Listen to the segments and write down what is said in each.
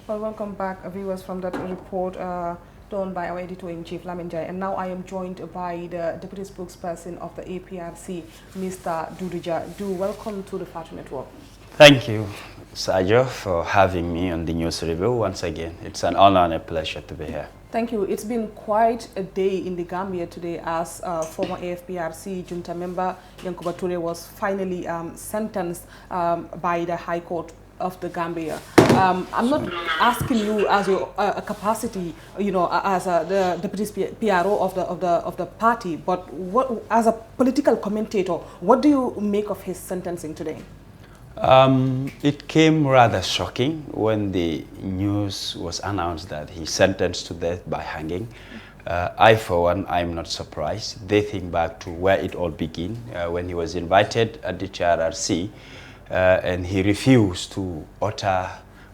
Well, welcome back, viewers, from that report done by our editor-in-chief, Lamin Jai. And now I am joined by the deputy spokesperson of the APRC, Mr. Dodou Jah. Do welcome to the Fatu Network. Thank you, Sajo, for having me on the news review once again. It's an honor and a pleasure to be here. Thank you. It's been quite a day in the Gambia today as former AFRC junta member Yankuba Toure was finally sentenced by the High Court of the Gambia. I'm not asking you as your capacity, you know, as the deputy PRO of the party, but what, as a political commentator, what do you make of his sentencing today? It came rather shocking when the news was announced that he sentenced to death by hanging. I, for one, I'm not surprised. They think back to where it all began, when he was invited at the TRRC, and he refused to utter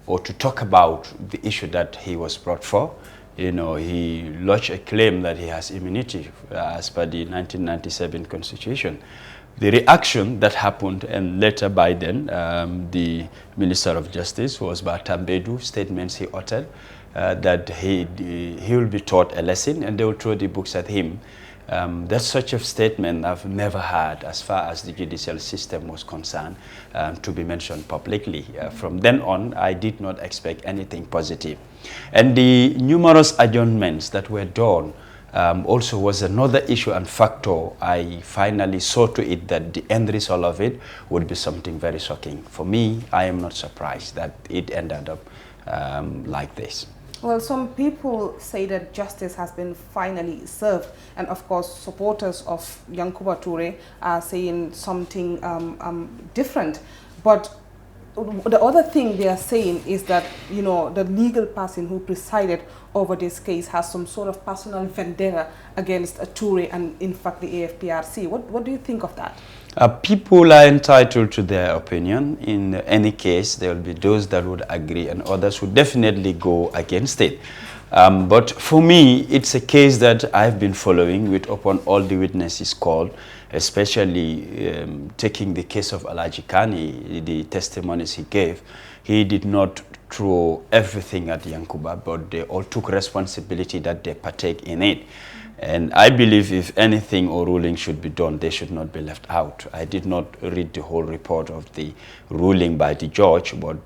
or to talk about the issue that he was brought for. You know, he lodged a claim that he has immunity as per the 1997 Constitution. The reaction that happened, and later by then, the Minister of Justice was Batambedu, statements he uttered that he will be taught a lesson and they will throw the books at him. That's such a statement I've never had as far as the judicial system was concerned to be mentioned publicly. From then on, I did not expect anything positive. And the numerous adjournments that were done also was another issue and factor. I finally saw to it that the end result of it would be something very shocking. For me, I am not surprised that it ended up like this. Well, some people say that justice has been finally served, and of course supporters of Yankuba Toure are saying something different. But the other thing they are saying is that, you know, the legal person who presided over this case has some sort of personal vendetta against Toure and, in fact, the AFRC. What do you think of that? People are entitled to their opinion. In any case, there will be those that would agree and others would definitely go against it. But for me, it's a case that I've been following with upon all the witnesses called, especially taking the case of Alaji Kani, the testimonies he gave. He did not throw everything at Yankuba, but they all took responsibility that they partake in it. And I believe if anything or ruling should be done, they should not be left out. I did not read the whole report of the ruling by the judge, but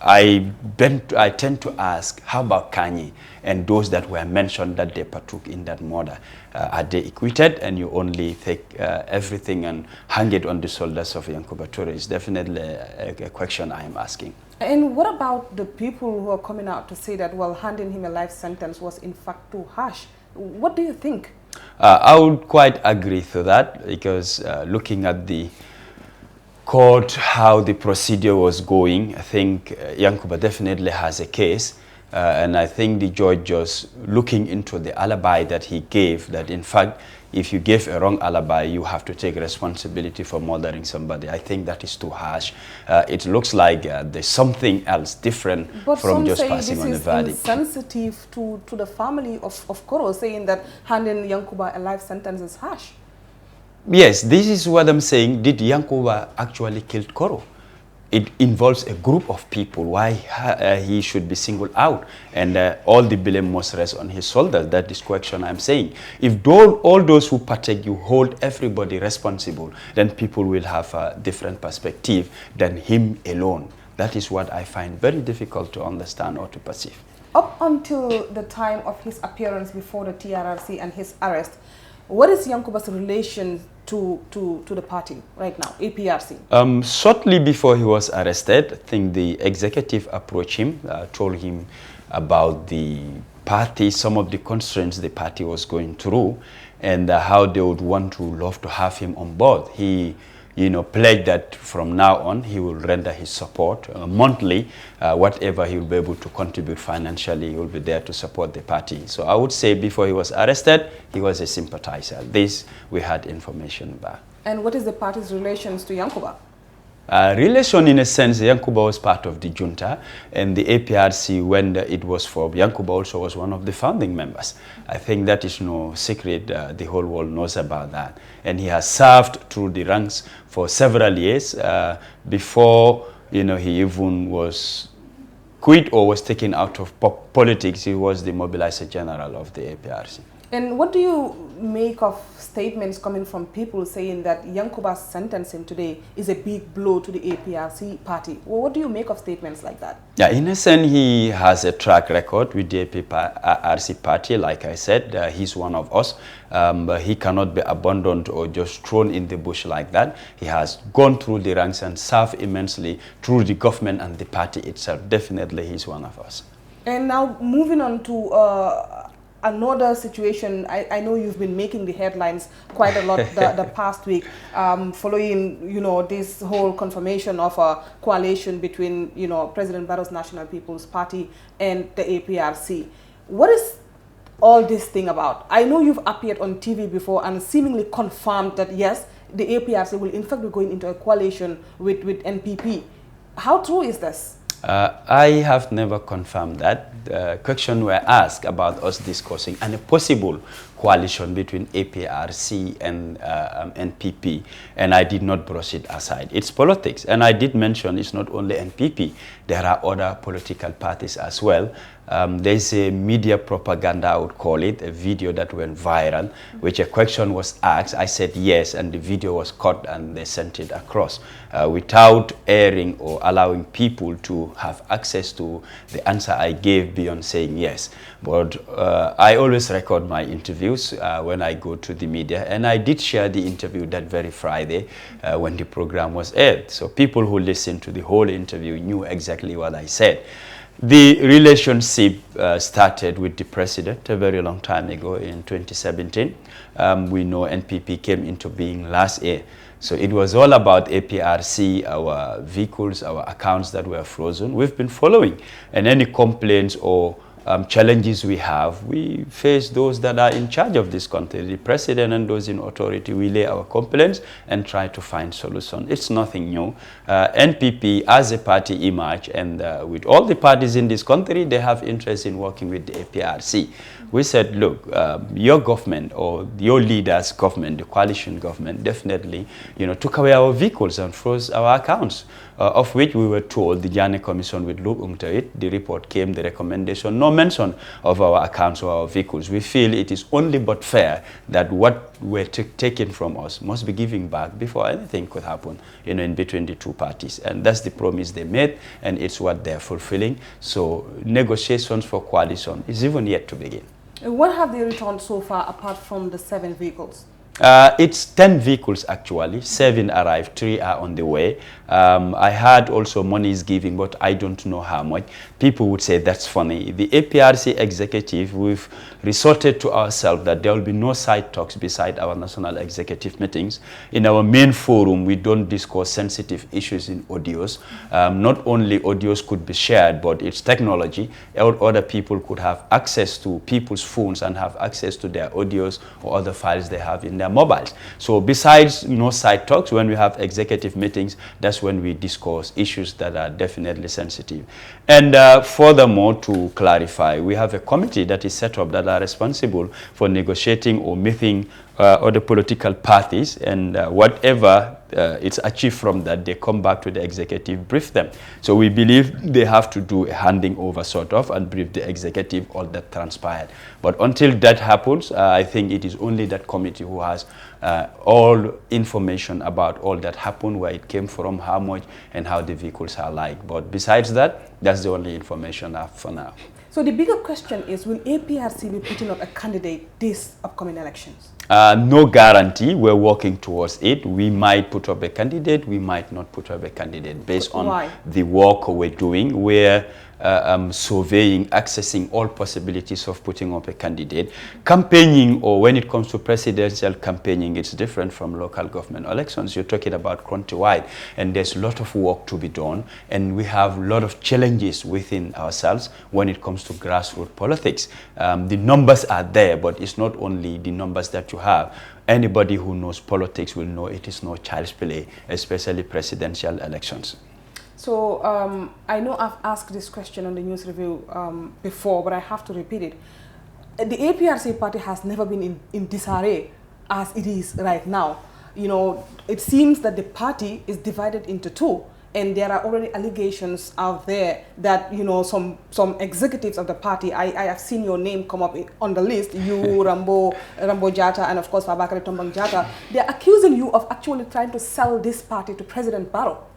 I tend to ask, how about Kanye and those that were mentioned that they partook in that murder? Are they acquitted? And you only take everything and hang it on the shoulders of Yankuba Toure? Is definitely a question I am asking. And what about the people who are coming out to say that, well, handing him a life sentence was in fact too harsh? What do you think? I would quite agree to that, because looking at the court, how the procedure was going, I think Yankuba definitely has a case. And I think the judge just looking into the alibi that he gave, that in fact, if you gave a wrong alibi, you have to take responsibility for murdering somebody. I think that is too harsh. It looks like there's something else different from just passing on a verdict. But some say this is insensitive to the family of Koro, saying that handing Yankuba a life sentence is harsh. Yes, this is what I'm saying. Did Yankuba actually kill Koro? It involves a group of people. Why he should be singled out and all the blame must rest on his shoulders? That is question I'm saying. If all those who partake, you hold everybody responsible, then people will have a different perspective than him alone. That is what I find very difficult to understand or to perceive. Up until the time of his appearance before the TRRC and his arrest, what is Yankuba's relation to the party right now, APRC? Shortly before he was arrested, I think the executive approached him, told him about the party, some of the constraints the party was going through, and how they would love to have him on board. He, you know, pledged that from now on he will render his support monthly, whatever he will be able to contribute financially, he will be there to support the party. So I would say before he was arrested, he was a sympathizer. This we had information about. And what is the party's relations to Yankuba? Relation in a sense, Yankuba was part of the junta, and the APRC, when it was formed, Yankuba also was one of the founding members. I think that is no secret. The whole world knows about that. And he has served through the ranks for several years before, you know, he even was quit or was taken out of politics. He was the mobilizer general of the APRC. And what do you make of statements coming from people saying that Yankuba's sentencing today is a big blow to the APRC party? Well, what do you make of statements like that? Yeah, in a sense, he has a track record with the APRC party. Like I said, he's one of us. But he cannot be abandoned or just thrown in the bush like that. He has gone through the ranks and served immensely through the government and the party itself. Definitely, he's one of us. And now moving on to another situation, I know you've been making the headlines quite a lot the past week, following, you know, this whole confirmation of a coalition between, you know, President Barrow's National People's Party and the APRC. What is all this thing about? I know you've appeared on TV before and seemingly confirmed that, yes, the APRC will in fact be going into a coalition with NPP. How true is this? I have never confirmed that. Questions were asked about us discussing and a possible coalition between APRC and NPP, and I did not brush it aside. It's politics, and I did mention it's not only NPP. There are other political parties as well. There's a media propaganda, I would call it, a video that went viral, which a question was asked. I said yes, and the video was cut and they sent it across without airing or allowing people to have access to the answer I gave beyond saying yes. But I always record my interviews when I go to the media, and I did share the interview that very Friday when the program was aired. So people who listened to the whole interview knew exactly what I said. The relationship started with the president a very long time ago in 2017. We know NPP came into being last year. So it was all about APRC, our vehicles, our accounts that were frozen. We've been following, and any complaints or challenges we have, we face those that are in charge of this country, the president and those in authority. We lay our complaints and try to find solutions. It's nothing new. NPP as a party emerged, and with all the parties in this country, they have interest in working with the APRC. We said, look, your government or your leader's government, the coalition government, definitely, you know, took away our vehicles and froze our accounts, of which we were told the Journey Commission would look into it. The report came, the recommendation, no mention of our accounts or our vehicles. We feel it is only but fair that what were taken from us must be given back before anything could happen, you know, in between the two parties. And that's the promise they made, and it's what they're fulfilling. So negotiations for coalition is even yet to begin. What have they returned so far apart from the 7 vehicles? It's 10 vehicles actually. 7 arrived, 3 are on the way. I had also money is giving, but I don't know how much. People would say that's funny. The APRC executive, we've resorted to ourselves that there will be no side talks beside our national executive meetings. In our main forum, we don't discuss sensitive issues in audios. Not only audios could be shared, but it's technology. Other people could have access to people's phones and have access to their audios or other files they have in their mobiles. So besides no side talks, when we have executive meetings, that's when we discuss issues that are definitely sensitive. And furthermore, to clarify, we have a committee that is set up that are responsible for negotiating or meeting other political parties, and whatever it's achieved from that, they come back to the executive, brief them. So we believe they have to do a handing over sort of and brief the executive all that transpired. But until that happens, I think it is only that committee who has all information about all that happened, where it came from, how much, and how the vehicles are like. But besides that, that's the only information I have for now. So the bigger question is, will APRC be putting up a candidate this upcoming elections? No guarantee. We're working towards it. We might put up a candidate, we might not put up a candidate based on the work we're doing. We're surveying, accessing all possibilities of putting up a candidate. Campaigning, or when it comes to presidential campaigning, it's different from local government elections. You're talking about countrywide, and there's a lot of work to be done, and we have a lot of challenges within ourselves when it comes to grassroots politics. The numbers are there, but it's not only the numbers that you have. Anybody who knows politics will know it is no child's play, especially presidential elections. So I know I've asked this question on the news review before, but I have to repeat it. The APRC party has never been in disarray as it is right now. You know, it seems that the party is divided into two. and there are already allegations out there that, you know, some executives of the party, I have seen your name come up on the list, you, Rambo Jatta, and of course Fabakary Tombong Jatta. They're accusing you of actually trying to sell this party to President Barrow.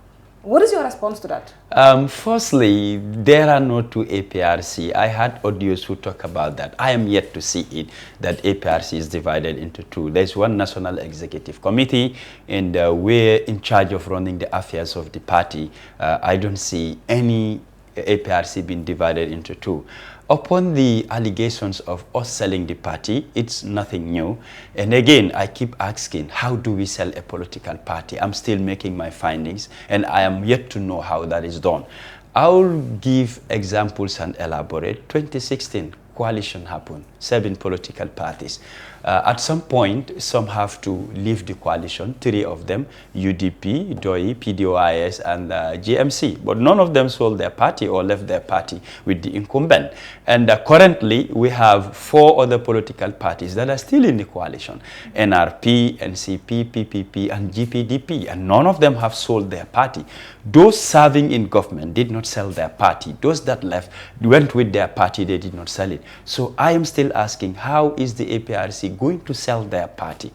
What is your response to that? Firstly, there are no two APRC. I had audios who talk about that. I am yet to see it, that APRC is divided into two. There's one National Executive Committee, and we're in charge of running the affairs of the party. I don't see any APRC being divided into two. Upon the allegations of us selling the party, it's nothing new. And again, I keep asking, how do we sell a political party? I'm still making my findings, and I am yet to know how that is done. I'll give examples and elaborate. 2016, coalition happened, 7 political parties. At some point, some have to leave the coalition, 3 of them, UDP, DOI, PDOIS, and GMC. But none of them sold their party or left their party with the incumbent. And currently, we have 4 other political parties that are still in the coalition, NRP, NCP, PPP, and GPDP, and none of them have sold their party. Those serving in government did not sell their party. Those that left went with their party, they did not sell it. So I am still asking, how is the APRC going to sell their party?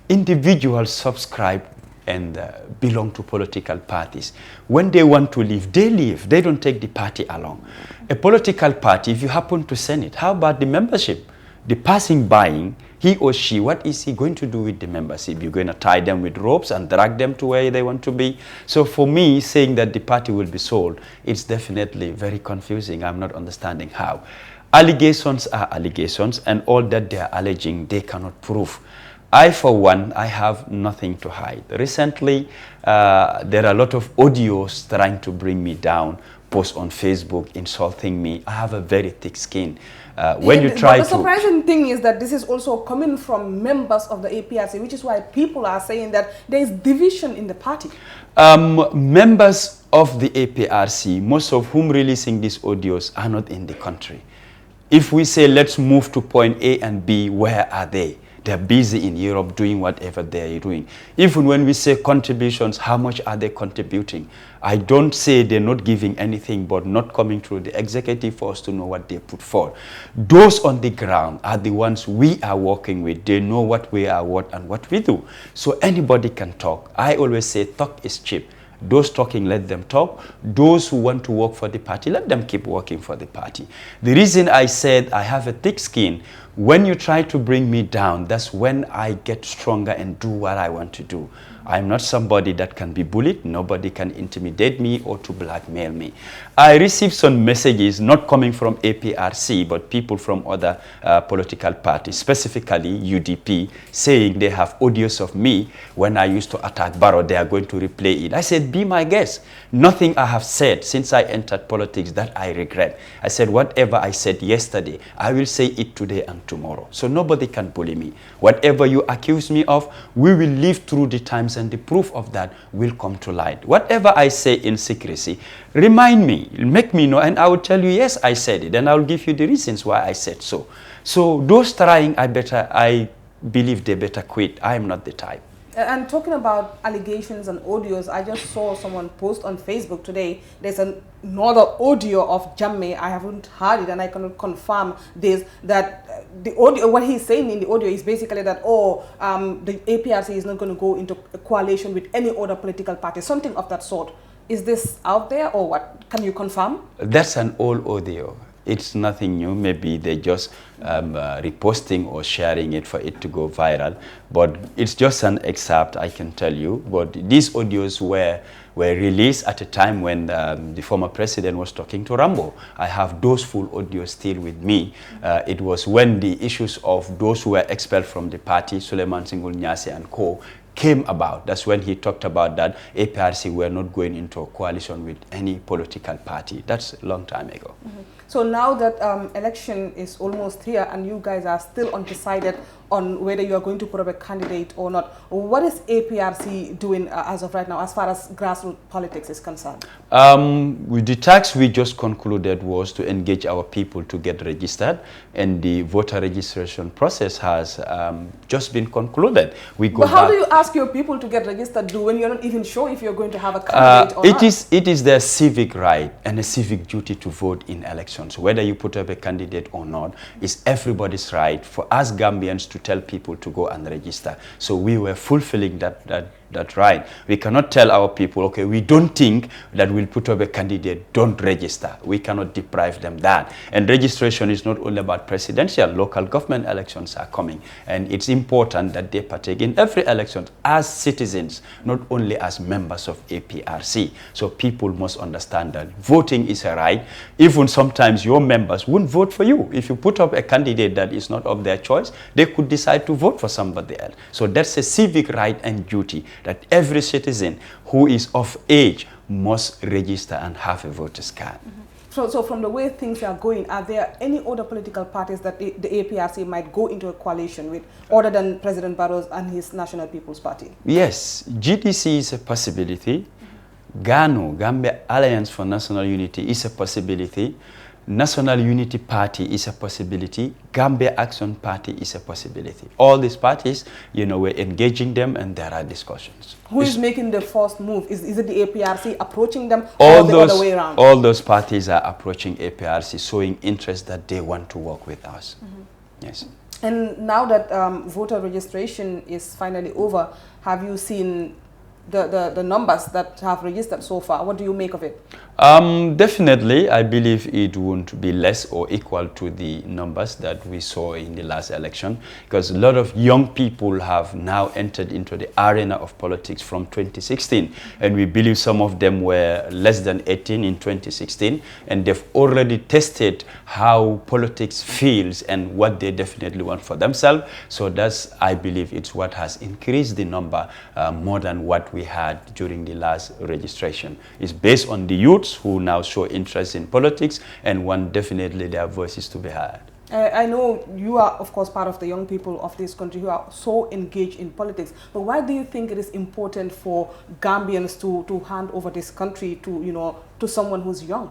Individuals subscribe and belong to political parties. When they want to leave, they leave. They don't take the party along. A political party, if you happen to send it, how about the membership? The person buying, he or she, what is he going to do with the membership? You're going to tie them with ropes and drag them to where they want to be? So for me, saying that the party will be sold, it's definitely very confusing. I'm not understanding how. Allegations are allegations, and all that they are alleging, they cannot prove. I, for one, I have nothing to hide. Recently, there are a lot of audios trying to bring me down, posts on Facebook insulting me. I have a very thick skin. When you try to... The surprising thing is that this is also coming from members of the APRC, which is why people are saying that there is division in the party. Members of the APRC, most of whom releasing these audios, are not in the country. If we say, let's move to point A and B, where are they? They're busy in Europe doing whatever they're doing. Even when we say contributions, how much are they contributing? I don't say they're not giving anything, but not coming through the executive for us to know what they put forth. Those on the ground are the ones we are working with. They know what we are, what and what we do. So anybody can talk. I always say talk is cheap. Those talking, let them talk. Those who want to work for the party, let them keep working for the party. The reason I said I have a thick skin, when you try to bring me down, that's when I get stronger and do what I want to do. I'm not somebody that can be bullied. Nobody can intimidate me or to blackmail me. I received some messages not coming from APRC, but people from other political parties, specifically UDP, saying they have audios of me when I used to attack Barrow. They are going to replay it. I said, be my guest. Nothing I have said since I entered politics that I regret. I said, whatever I said yesterday, I will say it today and tomorrow. So nobody can bully me. Whatever you accuse me of, we will live through the times and the proof of that will come to light. Whatever I say in secrecy, remind me, make me know, and I will tell you, yes, I said it, and I will give you the reasons why I said so. So those trying, I believe they better quit. I am not the type. And talking about allegations and audios, I just saw someone post on Facebook today. There's another audio of Jammeh. I haven't heard it, and I cannot confirm this, that the audio, what he's saying in the audio is basically that, the APRC is not going to go into a coalition with any other political party, something of that sort. Is this out there, or what? Can you confirm? That's an old audio. It's nothing new. Maybe they're just reposting or sharing it for it to go viral. But it's just an excerpt, I can tell you. But these audios were released at a time when the former president was talking to Rambo. I have those full audios still with me. It was when the issues of those who were expelled from the party, Suleiman Singul Nyase and co., came about. That's when he talked about that APRC were not going into a coalition with any political party. That's a long time ago. So now that election is almost here and you guys are still undecided on whether you are going to put up a candidate or not. What is APRC doing as of right now as far as grassroots politics is concerned? With the task we just concluded was to engage our people to get registered, and the voter registration process has just been concluded. But how do you ask your people to get registered when you're not even sure if you're going to have a candidate or not? It is their civic right and a civic duty to vote in elections. Whether you put up a candidate or not, it's everybody's right for us Gambians to tell people to go and register. So we were fulfilling that right. We cannot tell our people, okay, we don't think that we'll put up a candidate, don't register. We cannot deprive them that. And registration is not only about presidential, local government elections are coming. And it's important that they partake in every election as citizens, not only as members of APRC. So people must understand that voting is a right. Even sometimes your members won't vote for you. If you put up a candidate that is not of their choice, they could decide to vote for somebody else. So that's a civic right and duty that every citizen who is of age must register and have a voter's card. So from the way things are going, are there any other political parties that the APRC might go into a coalition with, other than President Barrow and his National People's Party? Yes, GDC is a possibility. GANU, Gambia Alliance for National Unity, is a possibility. National Unity Party is a possibility. Gambia Action Party is a possibility. All these parties, you know, we're engaging them and there are discussions. Who is making the first move? Is it the APRC approaching them or the other way around? All those parties are approaching APRC, showing interest that they want to work with us. Yes. And now that voter registration is finally over, have you seen the numbers that have registered so far? What do you make of it? Definitely, I believe it won't be less or equal to the numbers that we saw in the last election, because a lot of young people have now entered into the arena of politics from 2016, and we believe some of them were less than 18 in 2016, and they've already tested how politics feels and what they definitely want for themselves. So that's, I believe, it's what has increased the number more than what we had during the last registration. It's based on the youths who now show interest in politics and want definitely their voices to be heard. I know you are, of course, part of the young people of this country who are so engaged in politics, but why do you think it is important for Gambians to hand over this country to, you know, to someone who's young?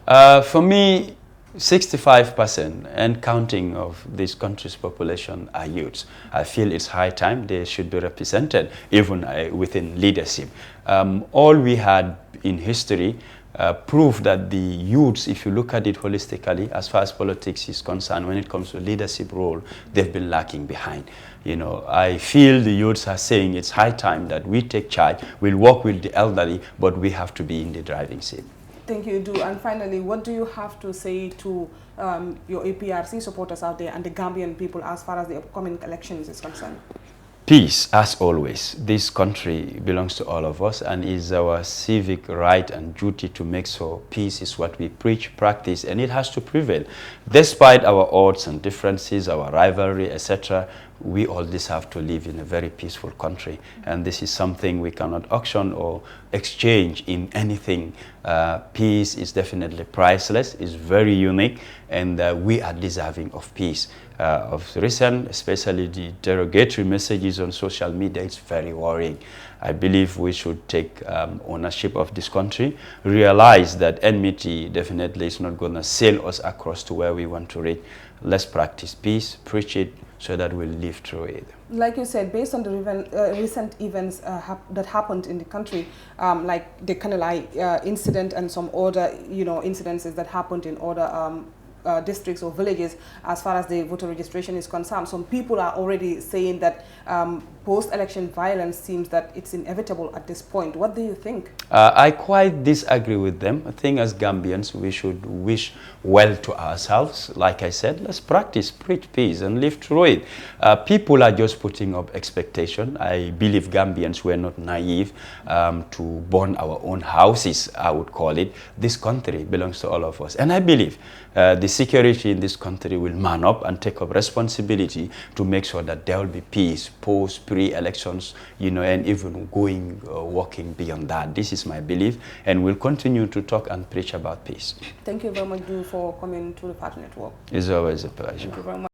For me, 65% and counting of this country's population are youths. I feel it's high time they should be represented, even within leadership. All we had in history prove that the youths, if you look at it holistically, as far as politics is concerned, when it comes to leadership role, they've been lacking behind. You know, I feel the youths are saying it's high time that we take charge. We'll work with the elderly, but we have to be in the driving seat. Thank you, Du. And finally, what do you have to say to your APRC supporters out there and the Gambian people as far as the upcoming elections is concerned? Peace, as always. This country belongs to all of us, and is our civic right and duty to make sure peace is what we preach, practice, and it has to prevail. Despite our odds and differences, our rivalry, etc., we all deserve to live in a very peaceful country, and this is something we cannot auction or exchange in anything. Peace is definitely priceless, it's very unique, and we are deserving of peace. Of recent, especially the derogatory messages on social media, it's very worrying. I believe we should take ownership of this country, realize that enmity definitely is not going to sail us across to where we want to reach. Let's practice peace, preach it, so that we'll live through it. Like you said, based on the recent events that happened in the country, like the Kanilai incident and some other, you know, incidences that happened in other districts or villages, as far as the voter registration is concerned, some people are already saying that post-election violence seems that it's inevitable at this point. What do you think? I quite disagree with them. I think as Gambians, we should wish well to ourselves. Like I said, let's practice, preach peace, and live through it. People are just putting up expectation. I believe Gambians were not naive to burn our own houses, I would call it. This country belongs to all of us. And I believe the security in this country will man up and take up responsibility to make sure that there will be peace post, pre-elections, you know, and even going, working beyond that. This is my belief, and we'll continue to talk and preach about peace. Thank you very much, Du, for coming to the Party Network. It's always a pleasure. Thank you very much.